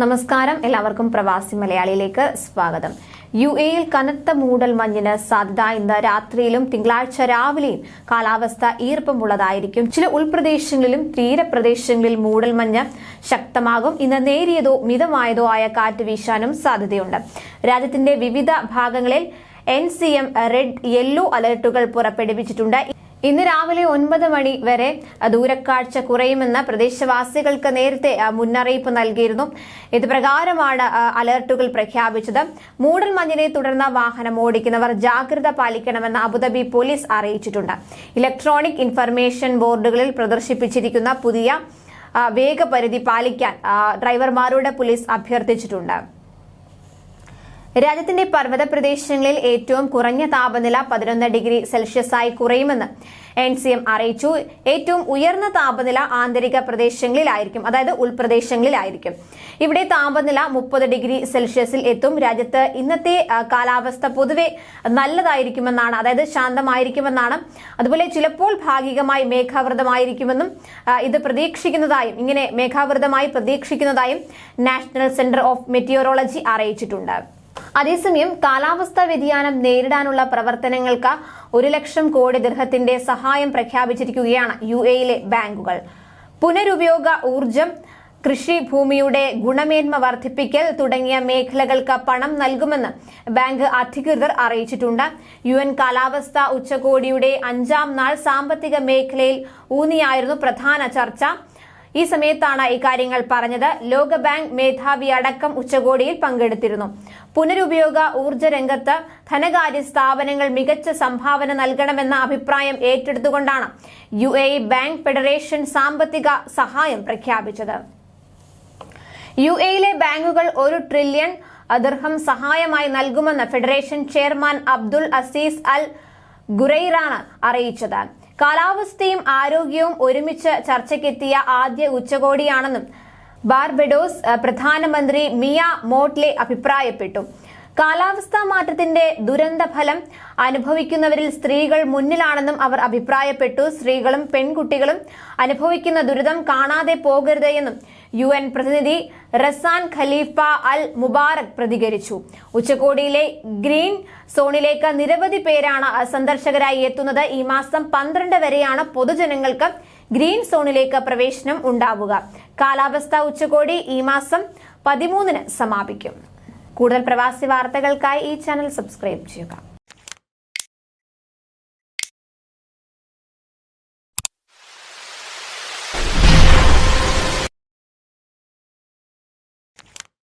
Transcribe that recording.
നമസ്കാരം, എല്ലാവർക്കും പ്രവാസി മലയാളിയിലേക്ക് സ്വാഗതം. യുഎഇയിൽ കനത്ത മൂടൽ മഞ്ഞിന് സാധ്യത. ഇന്ന് രാത്രിയിലും തിങ്കളാഴ്ച രാവിലെയും കാലാവസ്ഥ ഈർപ്പമുള്ളതായിരിക്കും. ചില ഉൾപ്രദേശങ്ങളിലും തീരപ്രദേശങ്ങളിൽ മൂടൽമഞ്ഞ് ശക്തമാകും. ഇന്ന് നേരിയതോ മിതമായതോ ആയ കാറ്റ് വീശാനും സാധ്യതയുണ്ട്. രാജ്യത്തിന്റെ വിവിധ ഭാഗങ്ങളിൽ NCM റെഡ്, യെല്ലോ അലർട്ടുകൾ പുറപ്പെടുവിച്ചിട്ടുണ്ട്. ഇന്ന് രാവിലെ 9 മണി വരെ ദൂരക്കാഴ്ച കുറയുമെന്ന് പ്രദേശവാസികൾക്ക് നേരത്തെ മുന്നറിയിപ്പ് നൽകിയിരുന്നു. ഇത് പ്രകാരമാണ് അലർട്ടുകൾ പ്രഖ്യാപിച്ചത്. മൂടൽമഞ്ഞിനെ തുടർന്ന് വാഹനം ഓടിക്കുന്നവർ ജാഗ്രത പാലിക്കണമെന്ന് അബുദാബി പോലീസ് അറിയിച്ചിട്ടുണ്ട്. ഇലക്ട്രോണിക് ഇൻഫർമേഷൻ ബോർഡുകളിൽ പ്രദർശിപ്പിച്ചിരിക്കുന്ന പുതിയ വേഗപരിധി പാലിക്കാൻ ഡ്രൈവർമാരോട് പോലീസ് അഭ്യർത്ഥിച്ചിട്ടുണ്ട്. രാജ്യത്തിന്റെ പർവ്വത പ്രദേശങ്ങളിൽ ഏറ്റവും കുറഞ്ഞ താപനില 11 ഡിഗ്രി സെൽഷ്യസായി കുറയുമെന്ന് NCM അറിയിച്ചു. ഏറ്റവും ഉയർന്ന താപനില ആന്തരിക പ്രദേശങ്ങളിലായിരിക്കും, അതായത് ഉൾപ്രദേശങ്ങളിലായിരിക്കും. ഇവിടെ താപനില 30 ഡിഗ്രി സെൽഷ്യസിൽ എത്തും. രാജ്യത്ത് ഇന്നത്തെ കാലാവസ്ഥ പൊതുവെ നല്ലതായിരിക്കുമെന്നാണ്, അതായത് ശാന്തമായിരിക്കുമെന്നാണ്. അതുപോലെ ചിലപ്പോൾ ഭാഗികമായി മേഘാവൃതമായിരിക്കുമെന്നും ഇത് പ്രതീക്ഷിക്കുന്നതായും ഇങ്ങനെ മേഘാവൃതമായി പ്രതീക്ഷിക്കുന്നതായും നാഷണൽ സെന്റർ ഓഫ് മെറ്റിയോറോളജി അറിയിച്ചിട്ടുണ്ട്. അതേസമയം കാലാവസ്ഥാ വ്യതിയാനം നേരിടാനുള്ള പ്രവർത്തനങ്ങൾക്ക് 1 ലക്ഷം കോടി ദിർഹത്തിന്റെ സഹായം പ്രഖ്യാപിച്ചിരിക്കുകയാണ് UAEയിലെ ബാങ്കുകൾ. പുനരുപയോഗ ഊർജം, കൃഷി ഭൂമിയുടെ ഗുണമേന്മ വർദ്ധിപ്പിക്കൽ തുടങ്ങിയ മേഖലകൾക്ക് പണം നൽകുമെന്ന് ബാങ്ക് അധികൃതർ അറിയിച്ചിട്ടുണ്ട്. UN കാലാവസ്ഥാ ഉച്ചകോടിയുടെ 5ാം നാൾ സാമ്പത്തിക മേഖലയിൽ ഊന്നിയായിരുന്നു പ്രധാന ചർച്ച. ഈ സമയത്താണ് ഇക്കാര്യങ്ങൾ പറഞ്ഞത്. ലോകബാങ്ക് മേധാവി അടക്കം ഉച്ചകോടിയിൽ പങ്കെടുത്തിരുന്നു. പുനരുപയോഗ ഊർജ്ജ രംഗത്ത് ധനകാര്യ സ്ഥാപനങ്ങൾ മികച്ച സംഭാവന നൽകണമെന്ന അഭിപ്രായം ഏറ്റെടുത്തുകൊണ്ടാണ് UAE ബാങ്ക് ഫെഡറേഷൻ സാമ്പത്തിക സഹായം പ്രഖ്യാപിച്ചത്. UAEയിലെ ബാങ്കുകൾ 1 ട്രില്യൺ ദിർഹം സഹായമായി നൽകുമെന്ന് ഫെഡറേഷൻ ചെയർമാൻ അബ്ദുൽ അസീസ് അൽ ഗുറൈറാണ് അറിയിച്ചത്. കാലാവസ്ഥയും ആരോഗ്യവും ഒരുമിച്ച് ചർച്ചയ്ക്കെത്തിയ ആദ്യ ഉച്ചകോടിയാണെന്നും ബാർബഡോസ് പ്രധാനമന്ത്രി മിയ മോട്ട്ലെ അഭിപ്രായപ്പെട്ടു. കാലാവസ്ഥാ മാറ്റത്തിന്റെ ദുരന്ത ഫലം അനുഭവിക്കുന്നവരിൽ സ്ത്രീകൾ മുന്നിലാണെന്നും അവർ അഭിപ്രായപ്പെട്ടു. സ്ത്രീകളും പെൺകുട്ടികളും അനുഭവിക്കുന്ന ദുരിതം കാണാതെ പോകരുത് എന്നും UN പ്രതിനിധി റസാൻ ഖലീഫ അൽ മുബാറക് പ്രതികരിച്ചു. ഉച്ചകോടിയിലെ ഗ്രീൻ സോണിലേക്ക് നിരവധി പേരാണ് സന്ദർശകരായി എത്തുന്നത്. ഈ മാസം 12 വരെയാണ് പൊതുജനങ്ങൾക്ക് ഗ്രീൻ സോണിലേക്ക് പ്രവേശനം ഉണ്ടാവുക. കാലാവസ്ഥാ ഉച്ചകോടി ഈ മാസം 13-ന് സമാപിക്കും. കൂടുതൽ പ്രവാസി വാർത്തകൾക്കായി ഈ ചാനൽ സബ്സ്ക്രൈബ് ചെയ്യുക.